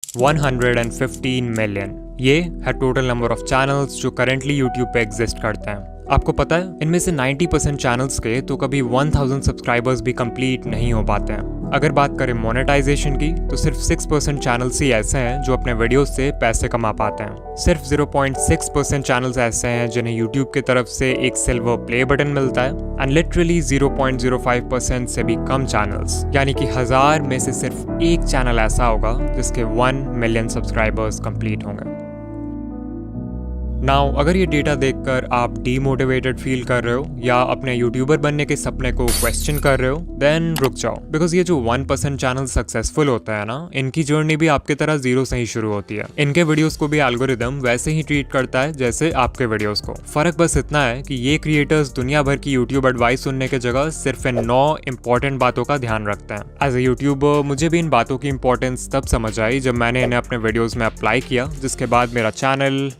115 million. ये है total number of channels जो करेंटली यूट्यूब पे एग्जिस्ट करते हैं। आपको पता है इनमें से 90% चैनल्स के तो कभी 1000 सब्सक्राइबर्स भी कंप्लीट नहीं हो पाते हैं। अगर बात करें मोनेटाइजेशन की तो सिर्फ 6% चैनल्स ही ऐसे हैं जो अपने वीडियोस से पैसे कमा पाते हैं। सिर्फ 0.6% चैनल्स ऐसे हैं जिन्हें यूट्यूब की तरफ से एक सिल्वर प्ले बटन मिलता है एंड लिटरली 0.05% से भी कम चैनल्स, यानी कि 1000 में से सिर्फ एक चैनल ऐसा होगा जिसके 1 मिलियन सब्सक्राइबर्स कंप्लीट होंगे। नाउ अगर ये डेटा देखकर आप डीमोटिवेटेड फील कर रहे हो या अपने यूट्यूबर बनने के सपने को क्वेश्चन कर रहे हो, देन रुक जाओ, बिकॉज ये जो 1% चैनल सक्सेसफुल होता है ना, इनकी जर्नी भी आपके तरह जीरो से ही शुरू होती है। इनके वीडियोस को भी एल्गोरिदम वैसे ही ट्रीट करता है जैसे आपके वीडियोस को। फर्क बस इतना है कि ये क्रिएटर्स दुनिया भर की यूट्यूब एडवाइस सुनने के जगह सिर्फ इन 9 इंपॉर्टेंट बातों का ध्यान रखते हैं। एज ए यूट्यूबर मुझे भी इन बातों की इंपॉर्टेंस तब समझ आई जब मैंने इन्हें अपने वीडियोज में अप्लाई किया, जिसके बाद मेरा चैनल।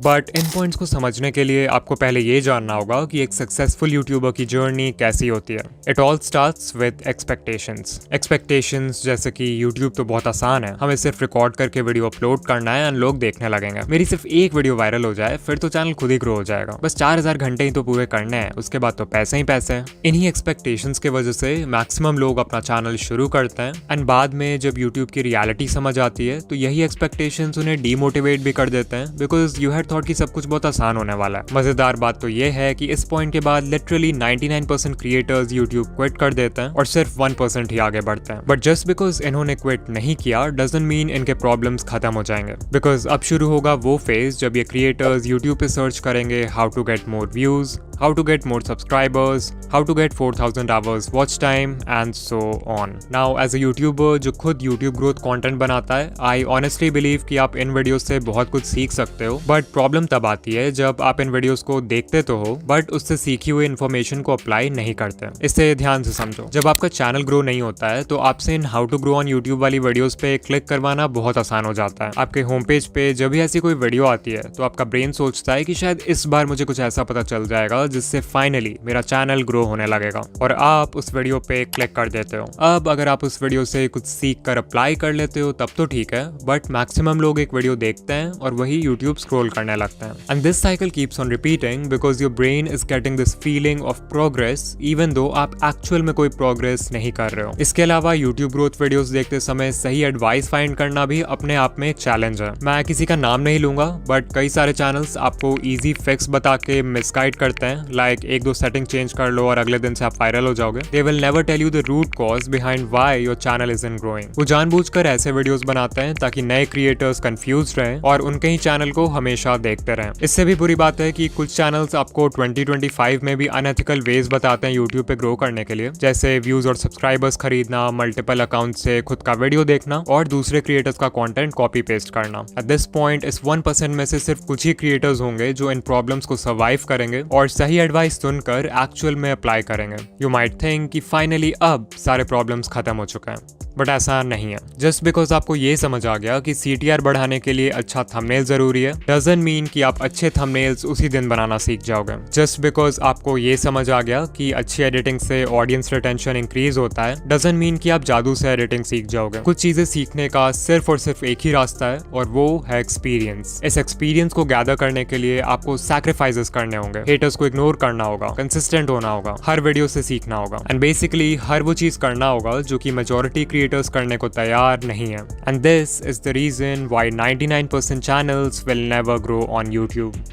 बट इन पॉइंट्स को समझने के लिए आपको पहले ये जानना होगा कि एक सक्सेसफुल यूट्यूबर की जर्नी कैसी होती है। It all starts with expectations जैसे कि यूट्यूब तो बहुत आसान है, हमें सिर्फ रिकॉर्ड करके वीडियो अपलोड करना है एंड लोग देखने लगेंगे। मेरी सिर्फ एक वीडियो वायरल हो जाए फिर तो चैनल खुद ही ग्रो हो जाएगा। बस 4000 घंटे ही तो पूरे करने हैं, उसके बाद तो पैसे ही पैसे हैं। इन्हीं एक्सपेक्टेशंस के वजह से मैक्सिमम लोग अपना चैनल शुरू करते हैं एंड बाद में जब यूट्यूब की रियलिटी समझ आती है तो यही एक्सपेक्टेशंस उन्हें डीमोटिवेट भी कर देते हैं, बिकॉज यू हैड थॉट कि सब कुछ बहुत आसान होने वाला है। मजेदार बात तो ये है कि इस पॉइंट के बाद लिटरली 99% क्रिएटर्स यूट्यूब क्विट कर देते हैं और सिर्फ 1% ही आगे बढ़ते हैं। बट जस्ट बिकॉज इन्होंने क्विट नहीं किया डजंट मीन इनके प्रॉब्लम्स खत्म हो जाएंगे, बिकॉज अब शुरू होगा वो फेज जब ये क्रिएटर्स यूट्यूब पे सर्च करेंगे how to get more views, how to get more subscribers, how to get 4000 hours watch time and so on. Now as a YouTuber जो खुद YouTube growth content बनाता है, I honestly believe कि आप इन videos से बहुत कुछ सीख सकते हो, बट प्रॉब्लम तब आती है जब आप इन वीडियोस को देखते तो हो बट उससे सीखी हुई इन्फॉर्मेशन को अप्लाई नहीं करते। इससे ध्यान से समझो, जब आपका चैनल ग्रो नहीं होता है तो आपसे इन how to grow on YouTube वाली वीडियोस पे क्लिक करवाना बहुत आसान हो जाता है। आपके होम पेज पे जब भी ऐसी कोई वीडियो आती है तो आपका ब्रेन सोचता है कि शायद इस बार मुझे कुछ ऐसा पता चल जाएगा जिससे फाइनली मेरा चैनल ग्रो होने लगेगा, और आप उस वीडियो पे क्लिक कर देते हो। अब अगर आप उस वीडियो से कुछ सीख कर अप्लाई कर लेते हो तब तो ठीक है, बट मैक्सिमम लोग एक वीडियो देखते हैं और वही यूट्यूब स्क्रॉल करने लगते हैं and this cycle keeps on repeating because your brain is getting this feeling of progress even though आप एक्चुअल में कोई प्रोग्रेस नहीं कर रहे हो। इसके अलावा यूट्यूब ग्रोथ वीडियोस देखते समय सही एडवाइस फाइंड करना भी अपने आप में एक चैलेंज है। मैं किसी का नाम नहीं लूंगा बट कई सारे चैनल्स आपको इजी फिक्स बता के मिसगाइड करते हैं, लाइक एक दो सेटिंग चेंज कर लो और अगले दिन से आप वायरल हो जाओगे। They will never tell you the root cause behind why your channel isn't growing. वो जानबूझकर ऐसे वीडियोस बनाते हैं ताकि नए क्रिएटर्स कंफ्यूज रहें और उनके ही चैनल को हमेशा देखते रहें। इससे भी बुरी बात है कि कुछ चैनल्स आपको 2025 में भी अनएथिकल वेज बताते हैं यूट्यूब पे ग्रो करने के लिए, जैसे व्यूज और सब्सक्राइबर्स खरीदना, मल्टीपल अकाउंट से खुद का वीडियो देखना और दूसरे क्रिएटर्स का कंटेंट कॉपी पेस्ट करना। एट दिस पॉइंट इस 1% में से सिर्फ कुछ ही क्रिएटर्स होंगे जो इन प्रॉब्लम्स को सर्वाइव करेंगे और सही एडवाइस सुनकर एक्चुअल में अप्लाई करेंगे। यू माइट थिंक कि फाइनली अब सारे प्रॉब्लम्स खत्म हो चुके हैं, बट ऐसा नहीं है। जस्ट बिकॉज आपको ये समझ आ गया कि CTR बढ़ाने के लिए अच्छा थंबनेल जरूरी है डजंट मीन कि आप अच्छे थंबनेल्स उसी दिन बनाना सीख जाओगे। जस्ट बिकॉज आपको ये समझ आ गया कि अच्छी एडिटिंग से ऑडियंस रिटेंशन इंक्रीज होता है डजंट मीन कि आप जादू से एडिटिंग सीख जाओगे। कुछ चीजें सीखने का सिर्फ और सिर्फ एक ही रास्ता है और वो है एक्सपीरियंस। इस एक्सपीरियंस को गैदर करने के लिए आपको सैक्रिफाइसेस करने होंगे, हेटर्स को इग्नोर करना होगा, कंसिस्टेंट होना होगा, हर वीडियो से सीखना होगा एंड बेसिकली हर वो चीज करना होगा जो कि मेजॉरिटी क्रिएटर्स करने को तैयार नहीं है। And this is the reason why 99% channels will never grow on YouTube.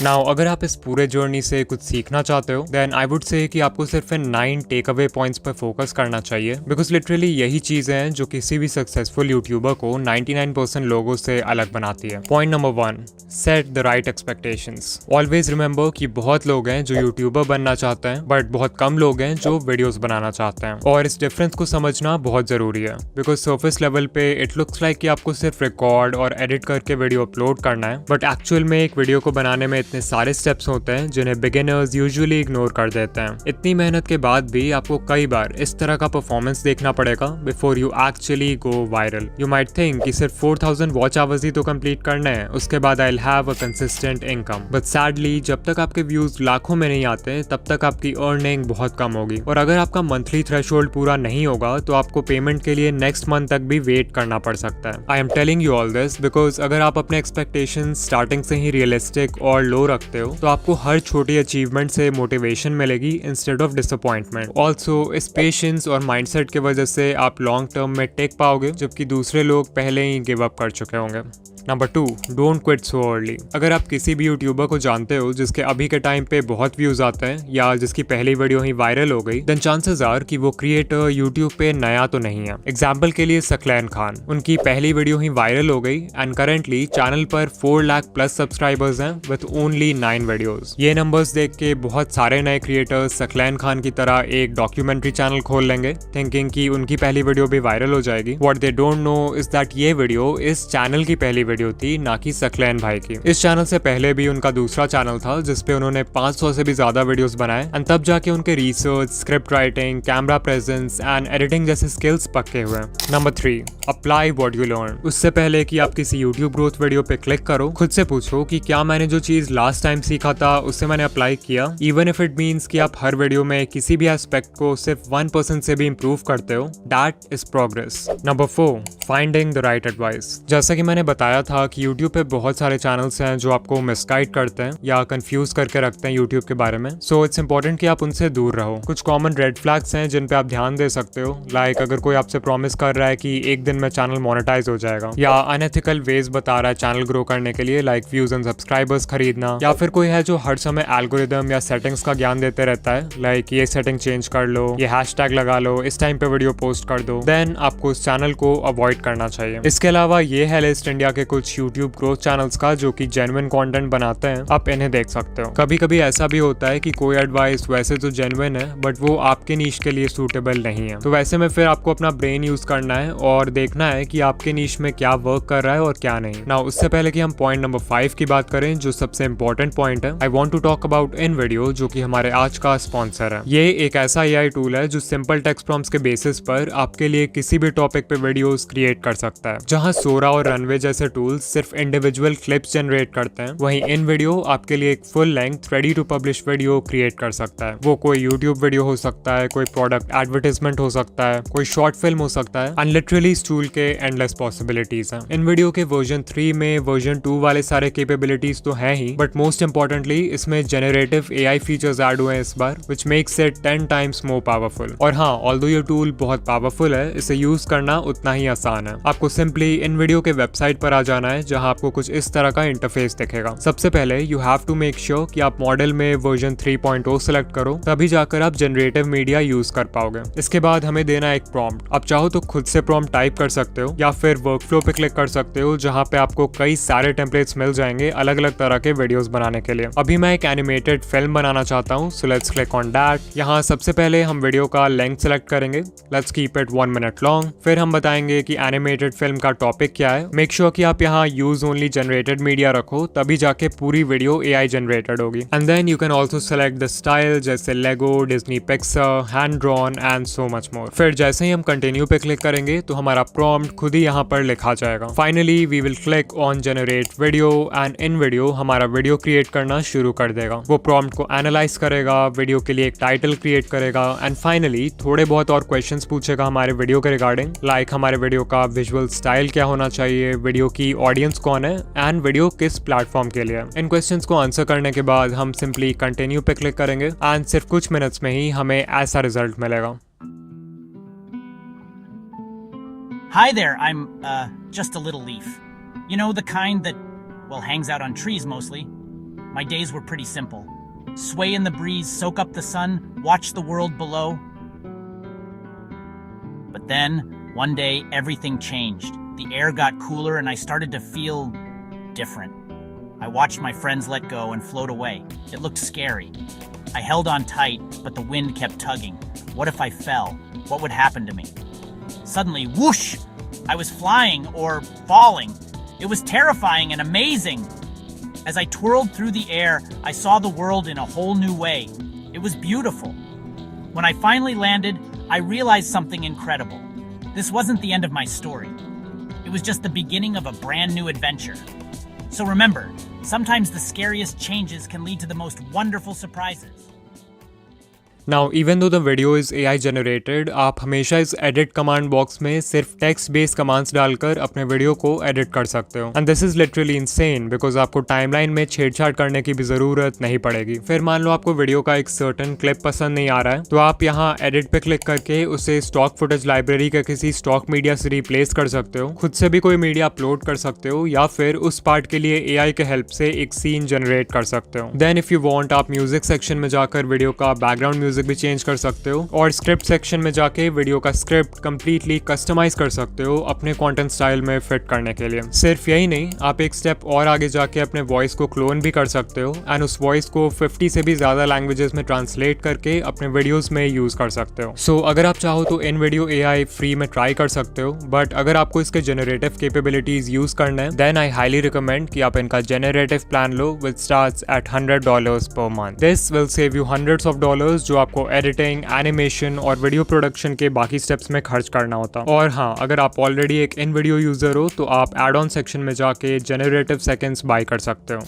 Now अगर आप इस पूरे जर्नी से कुछ सीखना चाहते हो देन आई वुड से कि आपको सिर्फ इन 9 टेक अवे पॉइंट्स पर फोकस करना चाहिए, बिकॉज लिटरली यही चीजें हैं जो किसी भी सक्सेसफुल यूट्यूबर को 99% लोगों से अलग बनाती है। Point number 1, set the right expectations. Always remember कि बहुत लोग हैं जो यूट्यूबर बनना चाहते हैं बट बहुत कम लोग हैं जो वीडियोस बनाना चाहते हैं, और इस डिफरेंस को समझना बहुत जरूरी है। बिकॉज सर्फेस लेवल पे इट लुक्स लाइक कि आपको सिर्फ रिकॉर्ड और एडिट करके वीडियो अपलोड करना है, बट एक्चुअल में एक वीडियो को बनाने में इतने सारे स्टेप्स होते हैं जिन्हें बिगिनर्स यूजुअली इग्नोर कर देते हैं। इतनी मेहनत के बाद भी आपको कई बार इस तरह का परफॉर्मेंस देखना पड़ेगा before you actually go viral. You might think कि सिर्फ 4000 वॉच आवर्स ही तो कंप्लीट करने हैं, उसके बाद I will have a consistent income. But sadly जब तक आपके व्यूज लाखों में नहीं आते तब तक आपकी अर्निंग बहुत कम होगी, और अगर आपका मंथली थ्रेशोल्ड पूरा नहीं होगा तो आपको पेमेंट के लिए नेक्स्ट मंथ तक भी वेट करना पड़ सकता है। I am telling you all this because अगर आप अपने एक्सपेक्टेशन स्टार्टिंग से ही रियलिस्टिक और लो रखते हो तो आपको हर छोटी अचीवमेंट से मोटिवेशन मिलेगी इंस्टेड ऑफ डिसअपॉइंटमेंट। ऑल्सो इस पेशेंस और माइंडसेट की वजह से आप लॉन्ग टर्म में टेक पाओगे, जबकि दूसरे लोग पहले ही गिव अप कर चुके होंगे। Number 2, don't quit so early. अगर आप किसी भी यूट्यूबर को जानते हो जिसके अभी के टाइम पे बहुत व्यूज आते हैं या जिसकी पहली वीडियो ही वायरल हो गई, देन चांसेस आर कि वो क्रिएटर यूट्यूब पे नया तो नहीं है। एग्जाम्पल के लिए सकलैन खान, उनकी पहली वीडियो ही वायरल हो गई एंड करेंटली चैनल पर 4 लाख प्लस सब्सक्राइबर्स हैं विद ओनली 9 वीडियोस। ये नंबर्स देख के बहुत सारे नए क्रिएटर्स सकलैन खान की तरह एक डॉक्यूमेंट्री चैनल खोल लेंगे थिंकिंग कि उनकी पहली वीडियो भी वायरल हो जाएगी। What they don't know is that ये वीडियो इस चैनल की पहली वीडियो थी, ना कि सकलैन भाई की। इस चैनल से पहले भी उनका दूसरा चैनल था जिसपे उन्होंने 500 से भी ज्यादा वीडियोस बनाए एंड तब जाके उनके research, script writing, camera presence and editing जैसे स्किल्स पक्के हुए। Number 3, apply what you learn. उससे पहले कि आप किसी यूट्यूब ग्रोथ वीडियो पे क्लिक करो, खुद से पूछो कि क्या मैंने जो चीज लास्ट टाइम सीखा था उससे मैंने अप्लाई किया, इवन इफ इट मीन्स कि आप हर वीडियो में किसी भी एस्पेक्ट को सिर्फ 1% से भी इंप्रूव करते हो, that is progress. Number 4, finding the right advice. जैसा कि मैंने बताया था कि यूट्यूब पे बहुत सारे चैनल्स हैं जो आपको मिसगाइड करते हैं या कंफ्यूज करके रखते हैं यूट्यूब के बारे में, सो इट्स इंपॉर्टेंट कि आप उनसे दूर रहो। कुछ कॉमन रेड फ्लैग्स हैं जिन पे आप ध्यान दे सकते हो, लाइक अगर कोई आपसे प्रॉमिस कर रहा है कि एक दिन में चैनल मोनेटाइज हो जाएगा, या अनएथिकल वेज बता रहा है चैनल ग्रो करने के लिए लाइक व्यूज एंड सब्सक्राइबर्स खरीदना, या फिर कोई है जो हर समय एल्गोरिदम या सेटिंग्स का ज्ञान देते रहता है लाइक ये सेटिंग चेंज कर लो, ये हैशटैग लगा लो, इस टाइम पे वीडियो पोस्ट कर दो, देन आपको उस चैनल को अवॉइड करना चाहिए। इसके अलावा ये है लिस्ट इंडिया के कुछ यूट्यूब ग्रोथ चैनल्स का जो कि जेन्युइन कंटेंट बनाते हैं, आप इन्हें देख सकते हो। कभी कभी ऐसा भी होता है कि कोई एडवाइस वैसे तो जेन्युइन है बट वो आपके नीश के लिए सूटेबल नहीं है, तो वैसे में फिर आपको अपना ब्रेन यूज करना है और देखना है कि आपके नीश में क्या वर्क कर रहा है और क्या नहीं। नाउ उससे पहले कि हम पॉइंट नंबर 5 की बात करें जो सबसे इंपॉर्टेंट पॉइंट है, I want to talk about InVideo जो कि हमारे आज का स्पॉन्सर है। ये एक ऐसा AI टूल है जो सिंपल टेक्स्ट प्रॉम्प्ट्स के बेसिस पर आपके लिए किसी भी टॉपिक पे वीडियोस क्रिएट कर सकता है। जहां सोरा और रनवे जैसे टूल्स सिर्फ इंडिविजुअल क्लिप्स जनरेट करते हैं, वहीं इन वीडियो आपके लिए एक full length ready to publish video create कर सकता है। वो कोई यूट्यूब वीडियो हो सकता है, कोई प्रोडक्ट एडवर्टाइजमेंट हो सकता है, कोई शॉर्ट फिल्म हो सकता है, एंड लिटरली इस टूल के एंडलेस पॉसिबिलिटीज हैं। इन वीडियो के वर्जन 3 में वर्जन 2 वाले सारे कैपेबिलिटीज तो हैं ही, बट मोस्ट इंपॉर्टेंटली इसमें जनरेटिव AI फीचर्स ऐड हुए हैं इस बार, which makes it 10 times more powerful. और हाँ, ऑल्दो ये टूल बहुत पावरफुल है, इसे यूज करना उतना ही आसान है। आपको सिंपली इन वीडियो के वेबसाइट पर आ जाना है जहां आपको कुछ इस तरह का इंटरफेस दिखेगा। सबसे पहले you have to make sure कि आप मॉडल में वर्जन 3.0 सेलेक्ट करो, तभी जाकर आप जनरेटिव मीडिया यूज कर पाओगे। इसके बाद हमें देना एक प्रॉम्प्ट। आप चाहो तो खुद से प्रॉम्प्ट टाइप कर सकते हो या फिर वर्कफ्लो पे क्लिक कर सकते हो जहां पे आपको कई सारे टेम्पलेट्स मिल जाएंगे अलग अलग तरह के वीडियोस बनाने के लिए। अभी मैं एक एनिमेटेड फिल्म बनाना चाहता हूँ, so let's click on that. यहाँ सबसे पहले हम वीडियो का लेंथ सेलेक्ट करेंगे, let's keep it 1 minute long. फिर हम बताएंगे कि एनिमेटेड फिल्म का टॉपिक क्या है। मेक श्योर कि आप यहाँ यूज ओनली जनरेटेड मीडिया रखो, तभी जाके पूरी वीडियो AI जनरेटेड होगी। And then you can also select the style जैसे Lego, Disney Pixar, hand drawn and so much more. फिर जैसे ही हम कंटिन्यू पे क्लिक करेंगे तो हमारा प्रॉम्प्ट खुद ही यहाँ पर लिखा जाएगा। Finally we will click on generate video and InVideo हमारा वीडियो क्रिएट करना शुरू कर देगा। वो प्रॉम्प्ट को एनालाइज करेगा, वीडियो के लिए एक टाइटल क्रिएट करेगा एंड फाइनली थोड़े बहुत और क्वेश्चंस पूछेगा हमारे वीडियो के रिगार्डिंग, लाइक हमारे वीडियो का विजुअल स्टाइल क्या होना चाहिए, वीडियो की ऑडियंस कौन है एंड वीडियो किस प्लेटफॉर्म के लिए। इन क्वेश्चंस को आंसर करने के बाद हम सिंपली कंटिन्यू पे क्लिक करेंगे एंड सिर्फ कुछ मिनट्स में ही हमें ऐसा रिजल्ट मिलेगा। Hi there, I'm just a little leaf. You know, the kind that, well, hangs out on trees mostly. My days were pretty simple. Sway in the breeze, soak up the sun, watch the world below. But then, one day, everything changed. The air got cooler and I started to feel different. I watched my friends let go and float away. It looked scary. I held on tight, but the wind kept tugging. What if I fell? What would happen to me? Suddenly, whoosh! I was flying or falling. It was terrifying and amazing. As I twirled through the air, I saw the world in a whole new way. It was beautiful. When I finally landed, I realized something incredible. This wasn't the end of my story. It was just the beginning of a brand new adventure. So remember, sometimes the scariest changes can lead to the most wonderful surprises. Now, even though the video is AI generated, आप हमेशा इस edit command box में सिर्फ text based commands डालकर अपने video को edit कर सकते हो. And this is literally insane because आपको timeline में छेड़छाड़ करने की भी जरूरत नहीं पड़ेगी. फिर मान लो आपको वीडियो का एक certain clip पसंद नहीं आ रहा है, तो आप यहाँ edit पे क्लिक करके उसे stock footage library के किसी stock media से replace कर सकते हो, खुद से भी कोई मीडिया अपलोड कर सकते हो, या फिर उस पार्ट के लिए AI के हेल्प से एक सीन जनरेट कर सकते हो. Then if you want, आप म्यूजिक सेक्शन में जाकर वीडियो का बैकग्राउंड म्यूजिक भी चेंज कर सकते हो, और स्क्रिप्ट सेक्शन में जाके वीडियो का स्क्रिप्ट कंप्लीटली कस्टमाइज कर सकते हो अपने कंटेंट स्टाइल में फिट करने के लिए. सिर्फ यही नहीं, आप एक स्टेप और आगे जाके अपने वॉइस को क्लोन भी कर सकते हो एंड उस वॉइस को 50 से भी ज्यादा लैंग्वेजेस में ट्रांसलेट करके अपने वीडियोस में यूज कर सकते हो. सो अगर आप चाहो तो इन वीडियो AI फ्री में ट्राई कर सकते हो, बट अगर आपको इसके जेनरेटिव कैपेबिलिटीज यूज करना है, देन आई हाईली रिकमेंड कि आप इनका generative plan low which starts at $100 per month. This will save you hundreds of dollars जो आपको एडिटिंग, एनिमेशन और वीडियो प्रोडक्शन के बाकी स्टेप्स में खर्च करना होता. और हाँ, अगर आप ऑलरेडी एक इन वीडियो यूजर हो तो आप एड ऑन सेक्शन में जाके जेनरेटिव सेकेंड्स बाय कर सकते हो.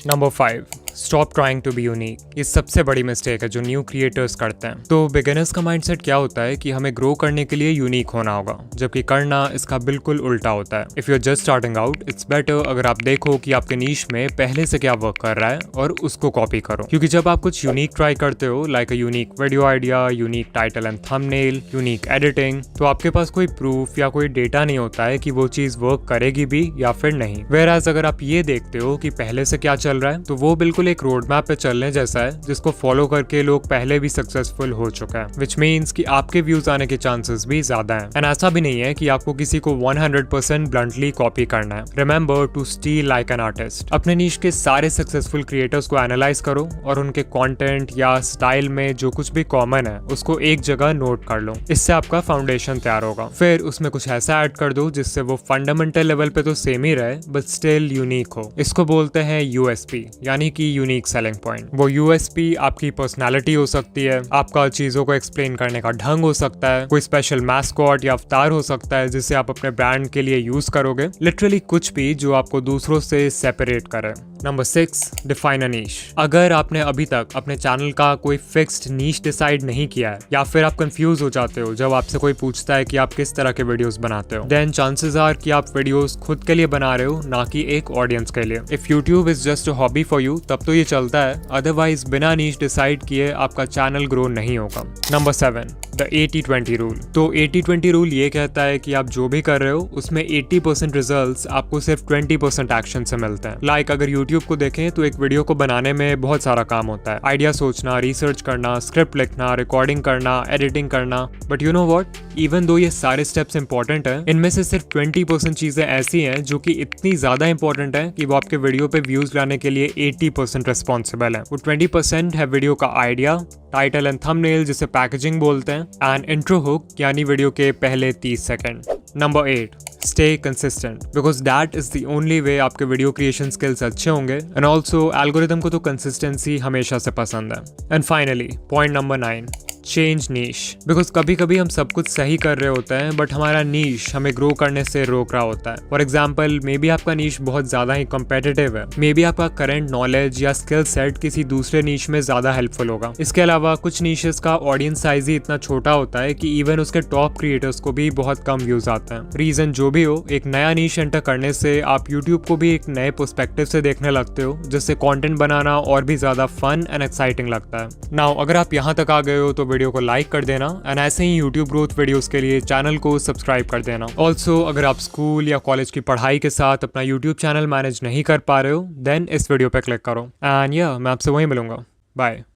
Number 5, stop trying to be unique. ये सबसे बड़ी मिस्टेक है जो न्यू क्रिएटर्स करते हैं. तो बिगिनर्स का माइंडसेट क्या होता है कि हमें ग्रो करने के लिए यूनिक होना होगा, जबकि करना इसका बिल्कुल उल्टा होता है. If you are just starting out, it's better अगर आप देखो कि आपके नीश में पहले से क्या वर्क कर रहा है और उसको कॉपी करो. क्योंकि जब आप कुछ यूनिक ट्राई करते हो, like a unique video idea, unique title and thumbnail, unique editing, तो आपके पास कोई प्रूफ या कोई डेटा नहीं होता है कि वो चीज वर्क करेगी भी या फिर नहीं. वेयरएज अगर आप ये देखते हो कि पहले से क्या चल रहा है, तो वो बिल्कुल एक रोड मैप पे चलने जैसा है जिसको फॉलो करके लोग पहले भी सक्सेसफुल हो चुका है, विच मीन्स कि आपके व्यूज आने के चांसेस भी ज्यादा हैं. एंड ऐसा भी नहीं है कि आपको किसी को 100% ब्लंटली कॉपी करना है. Remember to steal like an artist. अपने नीश के सारे सक्सेसफुल क्रिएटर्स को एनालाइज करो और उनके कंटेंट या स्टाइल में जो कुछ भी कॉमन है उसको एक जगह नोट कर लो. इससे आपका फाउंडेशन तैयार होगा. फिर उसमें कुछ ऐसा ऐड कर दो जिससे वो फंडामेंटल लेवल पे तो सेम ही रहे बट स्टिल यूनिक हो. इसको बोलते हैं USP, यानी कि यूनिक सेलिंग पॉइंट. वो USP आपकी पर्सनालिटी हो सकती है, आपका चीजों को एक्सप्लेन करने का ढंग हो सकता है, कोई स्पेशल मैस्कॉट या अवतार हो सकता है जिसे आप अपने ब्रांड के लिए यूज करोगे. लिटरली कुछ भी जो आपको दूसरों से सेपरेट करे. नंबर 6, डिफाइन अ नीश. अगर आपने अभी तक अपने चैनल का कोई फिक्स्ड नीश डिसाइड नहीं किया है, या फिर आप कंफ्यूज हो जाते हो जब आपसे कोई पूछता है कि आप किस तरह के वीडियोस बनाते हो, देन चांसेस आर कि आप वीडियोस खुद के लिए बना रहे हो, ना कि एक ऑडियंस के लिए. If YouTube is just a hobby for you, तब तो ये चलता है, अदरवाइज बिना नीश डिसाइड किए आपका चैनल ग्रो नहीं होगा. Number 7, the 80-20 rule. तो 80-20 रूल ये कहता है कि आप जो भी कर रहे हो उसमें 80% रिजल्ट्स आपको सिर्फ 20% एक्शन से मिलते हैं. लाइक अगर यूट्यूब को देखें तो एक वीडियो को बनाने में बहुत सारा काम होता है. आइडिया सोचना, रिसर्च करना, स्क्रिप्ट लिखना, रिकॉर्डिंग करना, एडिटिंग करना. But you know what, even though ये सारे स्टेप्स इंपॉर्टेंट हैं, इनमें से सिर्फ 20% चीजें ऐसी हैं जो कि इतनी ज्यादा इंपॉर्टेंट है कि वो आपके वीडियो पे व्यूज लाने के लिए 80% रिस्पॉन्सिबल है. वो 20% है वीडियो का आइडिया, टाइटल एंड थंबनेल जिसे पैकेजिंग बोलते हैं, एंड इंट्रो हुक यानी वीडियो के पहले 30 second. Number 8, stay consistent, because that is the only way आपके वीडियो क्रिएशन स्किल्स अच्छे होंगे. एंड ऑल्सो एल्गोरिथम को तो कंसिस्टेंसी हमेशा से पसंद है. And finally point number 9, change niche. Because कभी कभी हम सब कुछ सही कर रहे होते हैं बट हमारा नीश हमें ग्रो करने से रोक रहा होता है. फॉर एग्जाम्पल, मे बी आपका नीश बहुत ज्यादा ही कॉम्पिटिटिव है, मे बी आपका करंट नॉलेज या स्किल सेट किसी दूसरे नीश में ज्यादा हेल्पफुल होगा. इसके अलावा कुछ नीशेस का ऑडियंस साइज ही इतना छोटा होता है कि इवन उसके टॉप क्रिएटर्स को भी बहुत कम व्यूज आते हैं. रीजन जो भी हो, एक नया नीश एंटर करने से आप यूट्यूब को भी एक नए पर्सपेक्टिव से देखने लगते हो, जिससे कंटेंट बनाना और भी ज्यादा फन एंड एक्साइटिंग लगता है. नाउ अगर आप यहाँ तक आ गए हो तो वीडियो को लाइक कर देना, एंड ऐसे ही यूट्यूब ग्रोथ वीडियोस के लिए चैनल को सब्सक्राइब कर देना. ऑल्सो अगर आप स्कूल या कॉलेज की पढ़ाई के साथ अपना यूट्यूब चैनल मैनेज नहीं कर पा रहे हो, देन इस वीडियो पे क्लिक करो. एंड या मैं आपसे वहीं मिलूंगा. बाय.